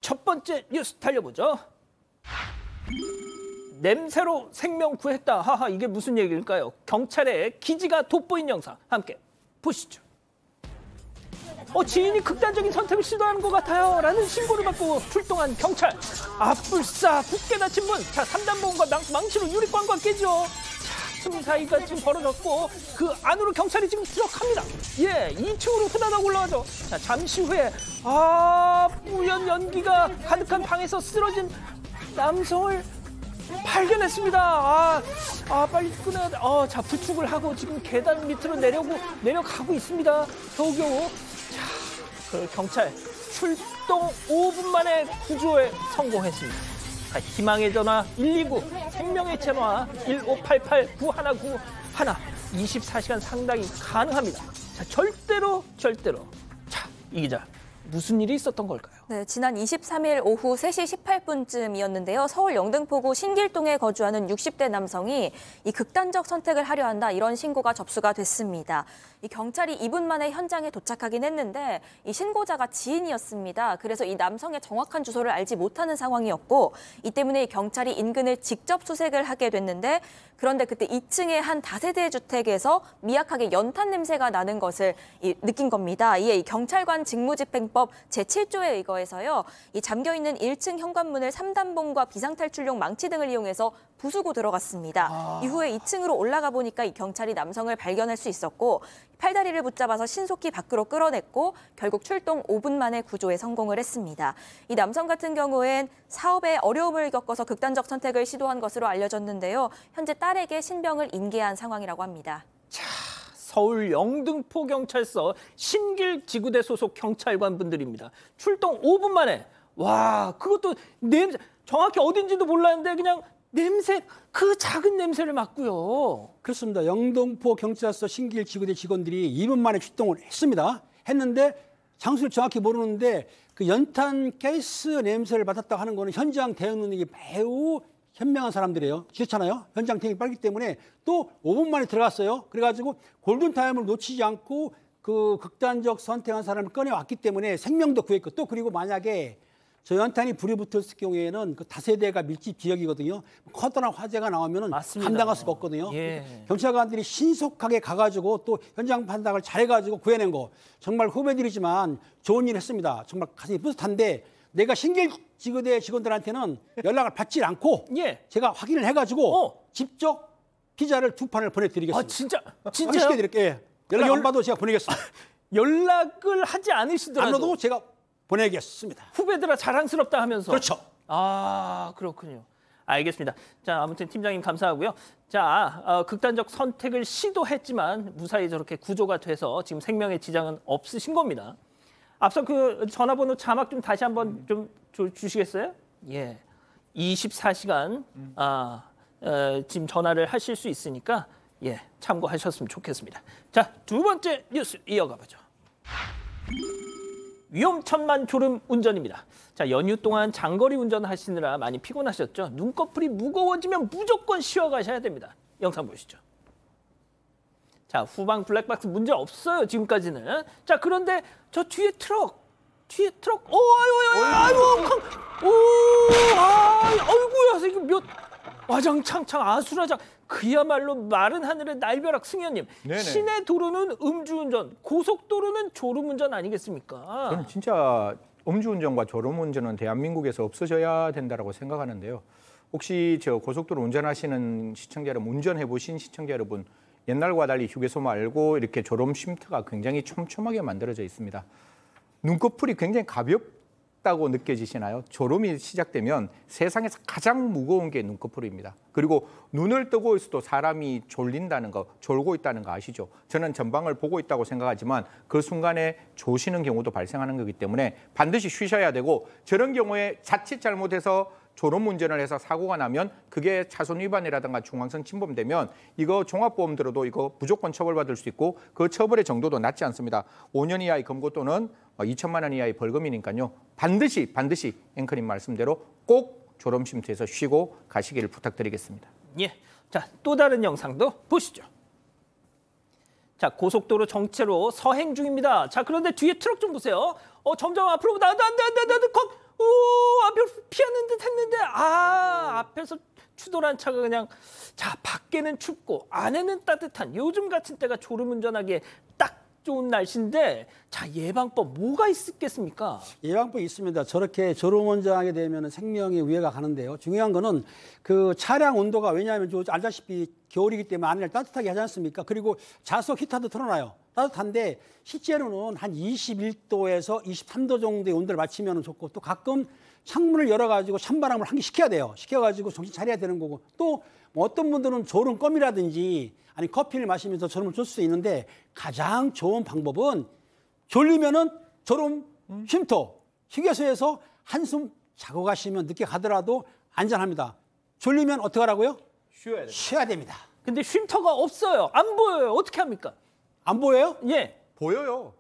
첫 번째 뉴스 달려보죠. 냄새로 생명 구했다. 하하, 이게 무슨 얘기일까요? 경찰의 기지가 돋보인 영상 함께 보시죠. 지인이 극단적인 선택을 시도하는 것 같아요 라는 신고를 받고 출동한 경찰. 불싸 굳게 닫힌 문. 자, 3단 보험과 망치로 유리관과 깨죠. 자, 틈 사이가 지금 벌어졌고 그 안으로 경찰이 지금 들어갑니다. 2층으로 후다닥 올라가죠. 자, 잠시 후에 뿌연 연기가 가득한 방에서 쓰러진 남성을 발견했습니다. 빨리 끊어야 돼. 자, 부축을 하고 지금 계단 밑으로 내려가고 있습니다. 겨우겨우. 자, 그 경찰 출동 5분 만에 구조에 성공했습니다. 자, 희망의 전화 129, 생명의 전화 1588-9191, 24시간 상당히 가능합니다. 자, 절대로. 자, 이 기자, 무슨 일이 있었던 걸까요? 네, 지난 23일 오후 3시 18분쯤이었는데요. 서울 영등포구 신길동에 거주하는 60대 남성이 이 극단적 선택을 하려 한다, 이런 신고가 접수가 됐습니다. 이 경찰이 2분 만에 현장에 도착하긴 했는데 이 신고자가 지인이었습니다. 그래서 이 남성의 정확한 주소를 알지 못하는 상황이었고, 이 때문에 경찰이 인근을 직접 수색을 하게 됐는데, 그런데 그때 2층의 한 다세대 주택에서 미약하게 연탄 냄새가 나는 것을 느낀 겁니다. 이에 이 경찰관 직무집행법 제7조에 의거해서요, 이 잠겨있는 1층 현관문을 3단봉과 비상탈출용 망치 등을 이용해서 부수고 들어갔습니다. 이후에 2층으로 올라가 보니까 이 경찰이 남성을 발견할 수 있었고, 팔다리를 붙잡아서 신속히 밖으로 끌어냈고 결국 출동 5분 만에 구조에 성공을 했습니다. 이 남성 같은 경우엔 사업에 어려움을 겪어서 극단적 선택을 시도한 것으로 알려졌는데요. 현재 딸에게 신병을 인계한 상황이라고 합니다. 자, 서울 영등포경찰서 신길지구대 소속 경찰관 분들입니다. 출동 5분 만에. 그것도 냄새, 정확히 어딘지도 몰랐는데 그냥 냄새, 그 작은 냄새를 맡고요. 그렇습니다. 영등포 경찰서 신길지구대 직원들이 2분 만에 출동을 했는데 장소를 정확히 모르는데 그 연탄 가스 냄새를 맡았다고 하는 거는 현장 대응 능력이 매우 현명한 사람들이에요. 그렇잖아요. 현장 대응이 빠르기 때문에 또 5분 만에 들어갔어요. 그래가지고 골든타임을 놓치지 않고 그 극단적 선택한 사람을 꺼내왔기 때문에 생명도 구했고, 또 그리고 만약에 저 연탄이 불이 붙었을 경우에는 그 다세대가 밀집 지역이거든요. 커다란 화재가 나오면 감당할 수가 없거든요. 경찰관들이 신속하게 가가지고 또 현장 판단을 잘해가지고 구해낸 거 정말 후배들이지만 좋은 일 했습니다. 정말 가슴이 뿌듯한데, 내가 신길지구대 직원들한테는 연락을 받지 않고 제가 확인을 해가지고 직접 피자를 2판을 보내드리겠습니다. 진짜요? 확인시켜드릴게요. 연락 안 받아도 제가 보내겠습니다. 연락을 하지 않으시더라도 안으로도 제가 보내겠습니다. 후배들아 자랑스럽다 하면서. 그렇죠. 그렇군요. 알겠습니다. 자, 아무튼 팀장님 감사하고요. 자, 극단적 선택을 시도했지만 무사히 저렇게 구조가 돼서 지금 생명의 지장은 없으신 겁니다. 앞서 그 전화번호 자막 좀 다시 한번 좀 주시겠어요? 24시간 지금 전화를 하실 수 있으니까 참고하셨으면 좋겠습니다. 자, 두 번째 뉴스 이어가 보죠. 위험천만 졸음 운전입니다. 자, 연휴 동안 장거리 운전하시느라 많이 피곤하셨죠? 눈꺼풀이 무거워지면 무조건 쉬어가셔야 됩니다. 영상 보시죠. 자, 후방 블랙박스 문제 없어요, 지금까지는. 자, 그런데 저 뒤에 트럭. 아이고야, 이게 와장창창 아수라장. 그야말로 마른 하늘의 날벼락. 승현님, 네네. 시내 도로는 음주운전, 고속도로는 졸음운전 아니겠습니까? 저는 진짜 음주운전과 졸음운전은 대한민국에서 없어져야 된다고 생각하는데요. 혹시 저 고속도로 운전하시는 시청자 여러분, 운전해보신 시청자 여러분, 옛날과 달리 휴게소 말고 이렇게 졸음 쉼터가 굉장히 촘촘하게 만들어져 있습니다. 눈꺼풀이 굉장히 가볍다고 느껴지시나요? 졸음이 시작되면 세상에서 가장 무거운 게 눈꺼풀입니다. 그리고 눈을 뜨고 있어도 사람이 졸린다는 거, 졸고 있다는 거 아시죠? 저는 전방을 보고 있다고 생각하지만 그 순간에 조시는 경우도 발생하는 거기 때문에 반드시 쉬셔야 되고, 저런 경우에 자칫 잘못해서 졸음운전을 해서 사고가 나면 그게 차선 위반이라든가 중앙선 침범되면 이거 종합보험 들어도 이거 무조건 처벌받을 수 있고, 그 처벌의 정도도 낮지 않습니다. 5년 이하의 검거 또는 2천만 원 이하의 벌금이니까요. 반드시 앵커님 말씀대로 꼭 졸음쉼터에서 쉬고 가시기를 부탁드리겠습니다. 자, 또 다른 영상도 보시죠. 자, 고속도로 정체로 서행 중입니다. 자, 그런데 뒤에 트럭 좀 보세요. 점점 앞으로 나도 앞에서 추돌한 차가 그냥 자 밖에는 춥고 안에는 따뜻한 요즘 같은 때가 졸음운전하기에 딱 좋은 날씨인데 자 예방법 뭐가 있겠습니까? 예방법이 있습니다. 저렇게 졸음운전하게 되면 생명의 위해가 가는데요. 중요한 거는 그 차량 온도가 왜냐하면 알다시피 겨울이기 때문에 안을 따뜻하게 하지 않습니까? 그리고 자석 히터도 틀어놔요. 따뜻한데 실제로는 한 21도에서 23도 정도의 온도를 맞추면 좋고 또 가끔 창문을 열어가지고 찬바람을 환기시켜야 돼요. 시켜가지고 정신 차려야 되는 거고 또 뭐 어떤 분들은 졸음껌이라든지 아니 커피를 마시면서 졸음을 줄 수 있는데 가장 좋은 방법은 졸리면은 졸음 쉼터 휴게소에서 한숨 자고 가시면 늦게 가더라도 안전합니다. 졸리면 어떻게 하라고요? 쉬어야 됩니다. 근데 쉼터가 없어요. 안 보여요. 어떻게 합니까? 안 보여요? 예. 보여요.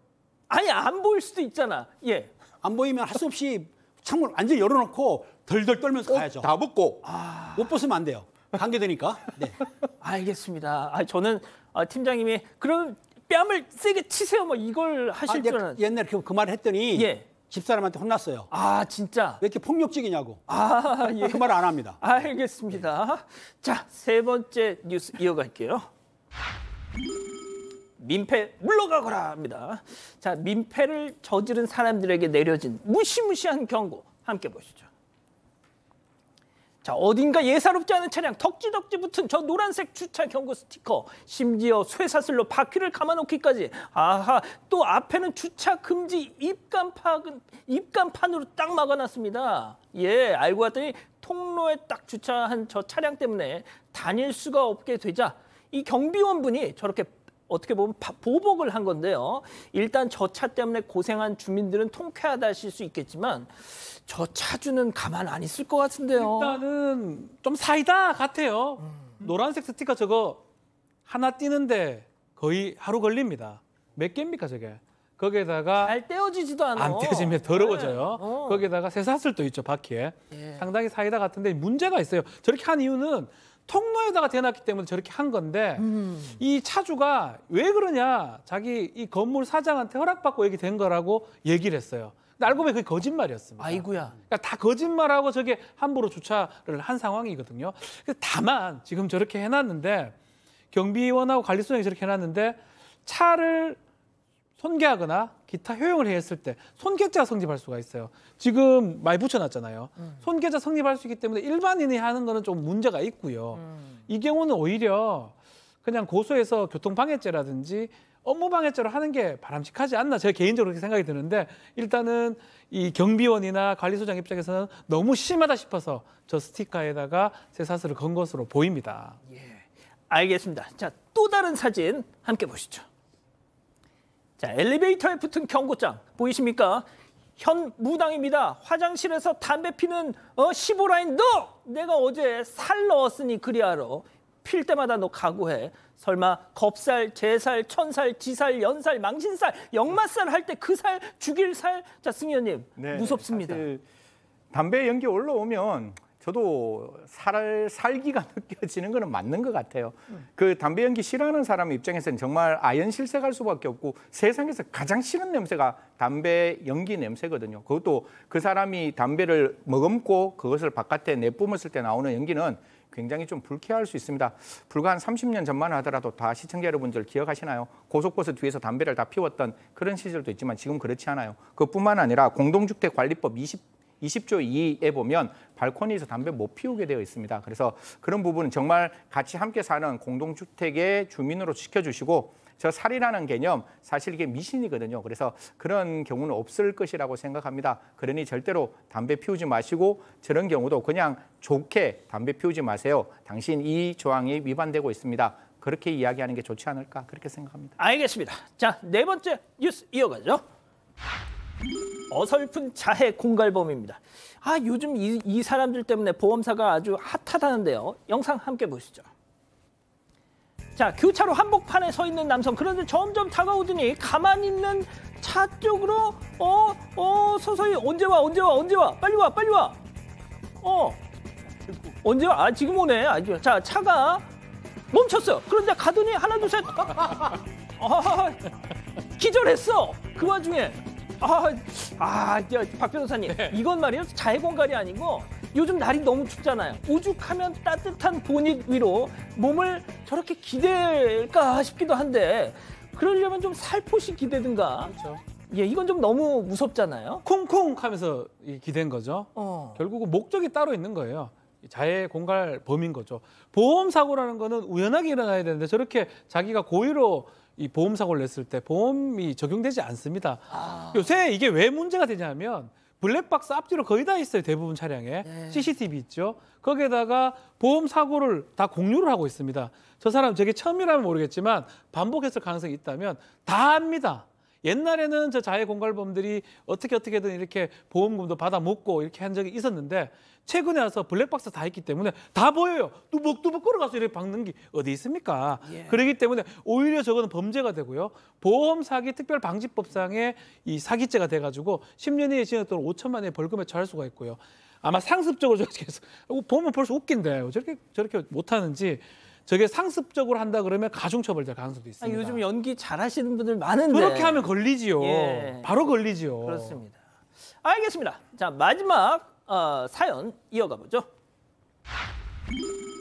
아니 안 보일 수도 있잖아. 예. 안 보이면 할 수 없이 창문 완전히 열어놓고 덜덜 떨면서 가야죠. 다 벗고. 못 벗으면 안 돼요. 감기되니까. 네. 알겠습니다. 저는 팀장님이 그럼 뺨을 세게 치세요. 뭐 이걸 하실 줄 알았는데. 옛날에 그 말을 했더니 예. 집사람한테 혼났어요. 아 진짜. 왜 이렇게 폭력적이냐고. 예. 그 말을 안 합니다. 알겠습니다. 자, 세 번째 뉴스 이어갈게요. 민폐 물러가거라 합니다. 자, 민폐를 저지른 사람들에게 내려진 무시무시한 경고 함께 보시죠. 자, 어딘가 예사롭지 않은 차량 덕지덕지 붙은 저 노란색 주차 경고 스티커, 심지어 쇠사슬로 바퀴를 감아놓기까지. 아하, 또 앞에는 주차 금지 입간판으로 딱 막아놨습니다. 예, 알고 봤더니 통로에 딱 주차한 저 차량 때문에 다닐 수가 없게 되자 이 경비원분이 저렇게 어떻게 보면 보복을 한 건데요. 일단 저 차 때문에 고생한 주민들은 통쾌하다 하실 수 있겠지만 저 차주는 가만 안 있을 것 같은데요. 일단은 좀 사이다 같아요. 노란색 스티커 저거 하나 띄는데 거의 하루 걸립니다. 몇 개입니까 저게? 거기에다가 잘 떼어지지도 않아. 안 떼어지면 더러워져요. 네. 거기에다가 쇠사슬도 있죠 바퀴에. 예. 상당히 사이다 같은데 문제가 있어요. 저렇게 한 이유는 통로에다가 대놨기 때문에 저렇게 한 건데 이 차주가 왜 그러냐 자기 이 건물 사장한테 허락받고 이렇게 된 거라고 얘기를 했어요. 근데 알고 보면 그게 거짓말이었습니다. 아이고야. 그러니까 다 거짓말하고 저게 함부로 주차를 한 상황이거든요. 다만 지금 저렇게 해놨는데 경비원하고 관리소장이 저렇게 해놨는데 차를 손괴하거나 기타 효용을 했을 때 손괴죄가 성립할 수가 있어요. 지금 많이 붙여놨잖아요. 손괴죄 성립할 수 있기 때문에 일반인이 하는 거는 좀 문제가 있고요. 이 경우는 오히려 그냥 고소해서 교통방해죄라든지 업무방해죄로 하는 게 바람직하지 않나 제가 개인적으로 그렇게 생각이 드는데 일단은 이 경비원이나 관리소장 입장에서는 너무 심하다 싶어서 저 스티커에다가 쇠사슬을 건 것으로 보입니다. 예, 알겠습니다. 자, 또 다른 사진 함께 보시죠. 자, 엘리베이터에 붙은 경고장 보이십니까? 현 무당입니다. 화장실에서 담배 피는 15라인 너! 내가 어제 살 넣었으니 그리하러. 필 때마다 너 각오해. 설마 겁살, 제살, 천살, 지살, 연살, 망신살, 역마살 할 때 그 살 죽일 살? 자, 승희 의원님 무섭습니다. 사실 담배 연기 올라오면 저도 살기가 느껴지는 거는 맞는 것 같아요. 그 담배 연기 싫어하는 사람 입장에서는 정말 아연실색할 수밖에 없고 세상에서 가장 싫은 냄새가 담배 연기 냄새거든요. 그것도 그 사람이 담배를 머금고 그것을 바깥에 내뿜었을 때 나오는 연기는 굉장히 좀 불쾌할 수 있습니다. 불과 한 30년 전만 하더라도 다 시청자 여러분들 기억하시나요? 고속버스 뒤에서 담배를 다 피웠던 그런 시절도 있지만 지금 그렇지 않아요. 그뿐만 아니라 공동주택관리법 20조 2에 보면 발코니에서 담배 못 피우게 되어 있습니다. 그래서 그런 부분은 정말 같이 함께 사는 공동주택의 주민으로 지켜주시고 저 살이라는 개념 사실 이게 미신이거든요. 그래서 그런 경우는 없을 것이라고 생각합니다. 그러니 절대로 담배 피우지 마시고 저런 경우도 그냥 좋게 담배 피우지 마세요. 당신 이 조항이 위반되고 있습니다. 그렇게 이야기하는 게 좋지 않을까 그렇게 생각합니다. 알겠습니다. 자, 네 번째 뉴스 이어가죠. 어설픈 자해 공갈범입니다. 요즘 이 사람들 때문에 보험사가 아주 핫하다는데요. 영상 함께 보시죠. 자, 교차로 한복판에 서 있는 남성. 그런데 점점 다가오더니 가만히 있는 차 쪽으로 서서히 언제 와 빨리 와 언제 와? 지금 오네. 자, 차가 멈췄어요. 그런데 가더니 하나 둘 셋 기절했어. 그 와중에 박 변호사님, 이건 말이요 자해 공갈이 아니고 요즘 날이 너무 춥잖아요. 오죽하면 따뜻한 보닛 위로 몸을 저렇게 기댈까 싶기도 한데 그러려면 좀 살포시 기대든가. 그렇죠. 예, 이건 좀 너무 무섭잖아요. 콩콩 하면서 기댄 거죠. 결국은 목적이 따로 있는 거예요. 자해 공갈 범인 거죠. 보험 사고라는 거는 우연하게 일어나야 되는데 저렇게 자기가 고의로 이 보험 사고를 냈을 때 보험이 적용되지 않습니다. 요새 이게 왜 문제가 되냐면 블랙박스 앞뒤로 거의 다 있어요. 대부분 차량에. CCTV 있죠. 거기에다가 보험 사고를 다 공유를 하고 있습니다. 저 사람 저게 처음이라면 모르겠지만 반복했을 가능성이 있다면 다 압니다. 옛날에는 저 자해 공갈범들이 어떻게든 이렇게 보험금도 받아 먹고 이렇게 한 적이 있었는데 최근에 와서 블랙박스 다 있기 때문에 다 보여요. 뚜벅뚜벅 걸어가서 이렇게 박는 게 어디 있습니까? 그렇기 때문에 오히려 저거는 범죄가 되고요. 보험 사기 특별방지법상의 이 사기죄가 돼가지고 10년 이내 징역 또는 5천만 원의 벌금에 처할 수가 있고요. 아마 상습적으로 저렇게 해서 보면 벌써 웃긴데 저렇게 못하는지 저게 상습적으로 한다 그러면 가중처벌될 가능성도 있습니다. 요즘 연기 잘하시는 분들 많은데 그렇게 하면 걸리지요. 바로 걸리지요. 그렇습니다. 알겠습니다. 자, 마지막 사연 이어가 보죠.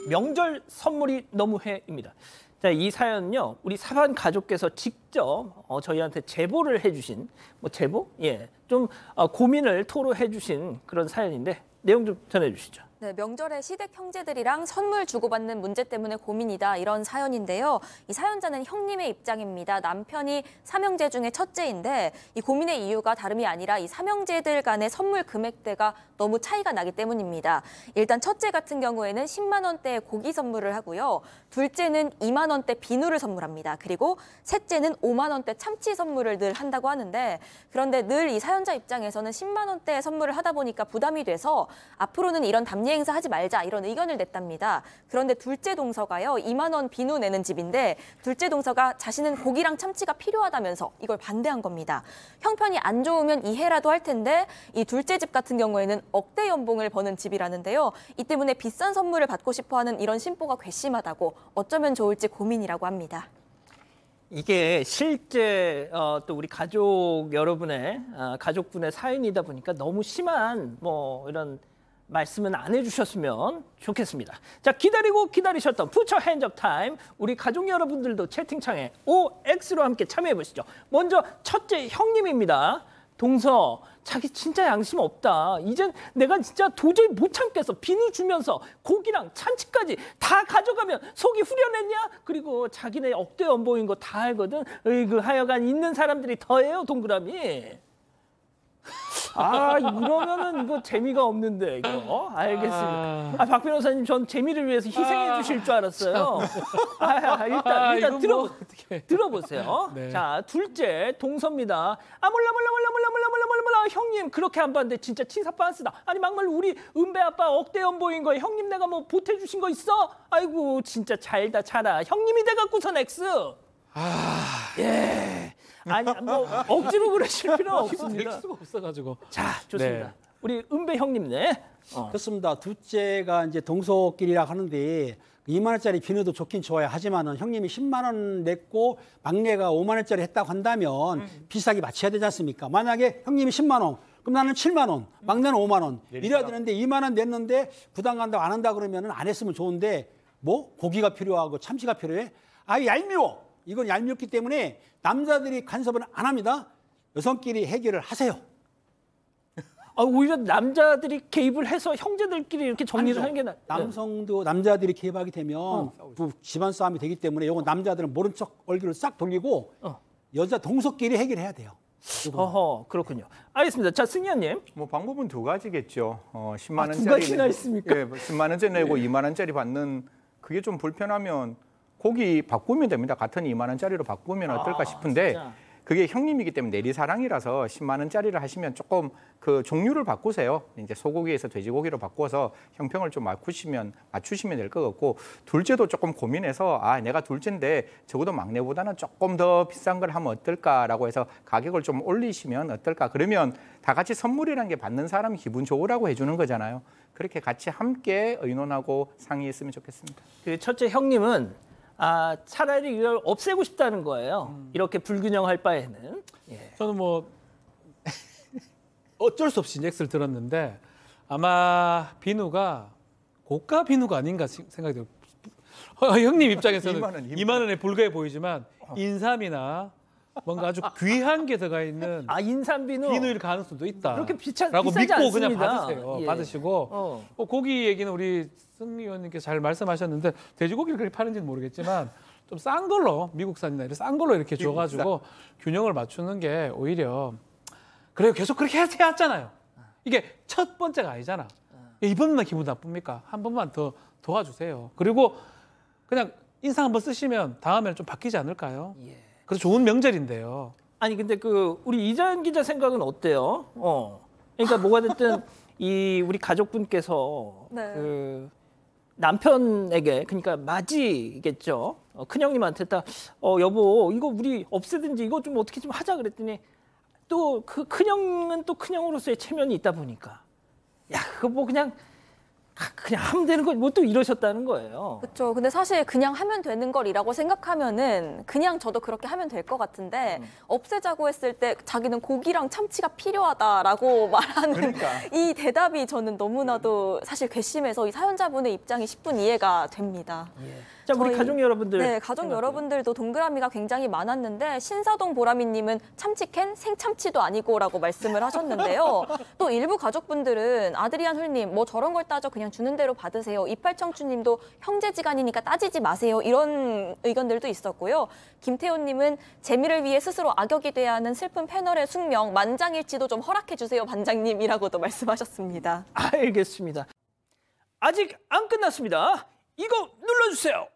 명절 선물이 너무해입니다. 자, 이 사연은요, 우리 사반 가족께서 직접 저희한테 제보를 해주신 제보? 예, 좀 고민을 토로해주신 그런 사연인데 내용 좀 전해주시죠. 네, 명절에 시댁 형제들이랑 선물 주고받는 문제 때문에 고민이다 이런 사연인데요. 이 사연자는 형님의 입장입니다. 남편이 삼형제 중에 첫째인데 이 고민의 이유가 다름이 아니라 이 삼형제들 간의 선물 금액대가 너무 차이가 나기 때문입니다. 일단 첫째 같은 경우에는 10만 원대의 고기 선물을 하고요. 둘째는 2만 원대 비누를 선물합니다. 그리고 셋째는 5만 원대 참치 선물을 늘 한다고 하는데 그런데 늘 이 사연자 입장에서는 10만 원대 선물을 하다 보니까 부담이 돼서 앞으로는 이런 답례 행사 하지 말자 이런 의견을 냈답니다. 그런데 둘째 동서가요. 2만 원 비누 내는 집인데 둘째 동서가 자신은 고기랑 참치가 필요하다면서 이걸 반대한 겁니다. 형편이 안 좋으면 이해라도 할 텐데 이 둘째 집 같은 경우에는 억대 연봉을 버는 집이라는데요. 이 때문에 비싼 선물을 받고 싶어하는 이런 심보가 괘씸하다고 어쩌면 좋을지 고민이라고 합니다. 이게 실제 또 우리 가족 여러분의 가족분의 사연이다 보니까 너무 심한 이런 말씀은 안 해주셨으면 좋겠습니다. 자, 기다리고 기다리셨던 푸처 핸즈업 타임, 우리 가족 여러분들도 채팅창에 OX로 함께 참여해 보시죠. 먼저 첫째 형님입니다. 동서, 자기 진짜 양심 없다. 이젠 내가 진짜 도저히 못 참겠어. 비누 주면서 고기랑 참치까지 다 가져가면 속이 후련했냐? 그리고 자기네 억대 연봉인 거 다 알거든. 으이그 하여간 있는 사람들이 더해요, 동그라미. 이러면은 이거 재미가 없는데 이거. 알겠습니다. 박 변호사님, 전 재미를 위해서 희생해 주실 줄 알았어요. 일단 들어보세요. 네. 자, 둘째 동서입니다. 몰라 형님 그렇게 안 봤는데 진짜 치사 빤스다. 아니 막말로 우리 은배 아빠 억대 연봉인 거 형님 내가 보태주신 거 있어? 아이고 진짜 잘다 차라. 형님이 돼갖고선 X. 예. 아니 억지로 그러실 필요는 없습니다. 될 수가 없어가지고. 자, 좋습니다. 네. 우리 은배 형님네. 그렇습니다. 둘째가 이제 동서끼리라 하는데 2만 원짜리 비누도 좋긴 좋아요. 하지만은 형님이 10만 원 냈고 막내가 5만 원짜리 했다고 한다면 비슷하게 맞춰야 되지 않습니까? 만약에 형님이 10만 원, 그럼 나는 7만 원, 막내는 5만 원. 이래야 되는데 2만 원 냈는데 부담 간다고 안 한다 그러면은 안 했으면 좋은데 고기가 필요하고 참치가 필요해? 얄미워. 이건 얄미웠기 때문에 남자들이 간섭은 안 합니다. 여성끼리 해결을 하세요. 오히려 남자들이 개입을 해서 형제들끼리 이렇게 정리를 하는 게 남성도 남자들이 개입하게 되면 집안 싸움이 되기 때문에 이건 남자들은 모른 척 얼굴을 싹 돌리고 여자 동서끼리 해결해야 돼요. 그렇군요. 알겠습니다. 자, 승희님. 방법은 두 가지겠죠. 10만 원짜리 두 가지나 있습니까? 예, 10만 원짜리 내고 2만 원짜리 받는 그게 좀 불편하면 고기 바꾸면 됩니다. 같은 2만 원짜리로 바꾸면 어떨까 싶은데 진짜. 그게 형님이기 때문에 내리사랑이라서 10만 원짜리를 하시면 조금 그 종류를 바꾸세요. 이제 소고기에서 돼지고기로 바꿔서 형평을 좀 맞추시면 될 것 같고, 둘째도 조금 고민해서 내가 둘째인데 적어도 막내보다는 조금 더 비싼 걸 하면 어떨까라고 해서 가격을 좀 올리시면 어떨까. 그러면 다 같이 선물이라는 게 받는 사람이 기분 좋으라고 해주는 거잖아요. 그렇게 같이 함께 의논하고 상의했으면 좋겠습니다. 그 첫째 형님은 차라리 이걸 없애고 싶다는 거예요. 이렇게 불균형할 바에는. 저는 어쩔 수 없이 이제 X를 들었는데 아마 비누가 고가 비누가 아닌가 생각이 들어요. 형님 입장에서는 2만 원에 불과해 보이지만 인삼이나 뭔가 아주 귀한 게 들어가 있는 인삼 비누. 비누일 가능성도 있다. 그렇게 라고 비싸지 믿고 않습니다. 그냥 받으세요. 예. 받으시고 고기 얘기는 우리 승 의원님께서 잘 말씀하셨는데 돼지고기를 그렇게 파는지는 모르겠지만 좀 싼 걸로 미국산이나 이런 싼 걸로 이렇게 줘가지고 균형을 맞추는 게 오히려 그래요. 계속 그렇게 해왔잖아요. 이게 첫 번째가 아니잖아. 이번만 기분 나쁩니까? 한 번만 더 도와주세요. 그리고 그냥 인상 한번 쓰시면 다음에는 좀 바뀌지 않을까요? 예. 그래서 좋은 명절인데요. 아니 근데 우리 이자연 기자 생각은 어때요? 그러니까 뭐가 됐든 이 우리 가족분께서 네. 그 남편에게 그러니까 맞이겠죠. 큰형님한테 딱 여보 이거 우리 없애든지 이거 좀 어떻게 좀 하자 그랬더니 또 그 큰형은 또 큰형으로서의 체면이 있다 보니까 야 그거 뭐 그냥 하면 되는 거 뭐 또 이러셨다는 거예요. 그렇죠. 근데 사실 그냥 하면 되는 걸이라고 생각하면은 그냥 저도 그렇게 하면 될 것 같은데 없애자고 했을 때 자기는 고기랑 참치가 필요하다라고 말하는 그러니까. 이 대답이 저는 너무나도 사실 괘씸해서 이 사연자분의 입장이 10분 이해가 됩니다. 자 우리 저희- 가족 여러분들. 네, 가족 생각해요. 여러분들도 동그라미가 굉장히 많았는데 신사동 보라미님은 참치캔 생참치도 아니고라고 말씀을 하셨는데요. 또 일부 가족분들은 아드리안 훌님 뭐 저런 걸 따져 그냥 주는 대로 받으세요. 이팔청춘님도 형제지간이니까 따지지 마세요. 이런 의견들도 있었고요. 김태훈님은 재미를 위해 스스로 악역이 돼야 하는 슬픈 패널의 숙명 만장일치도 좀 허락해 주세요, 반장님이라고도 말씀하셨습니다. 알겠습니다. 아직 안 끝났습니다. 이거 눌러주세요.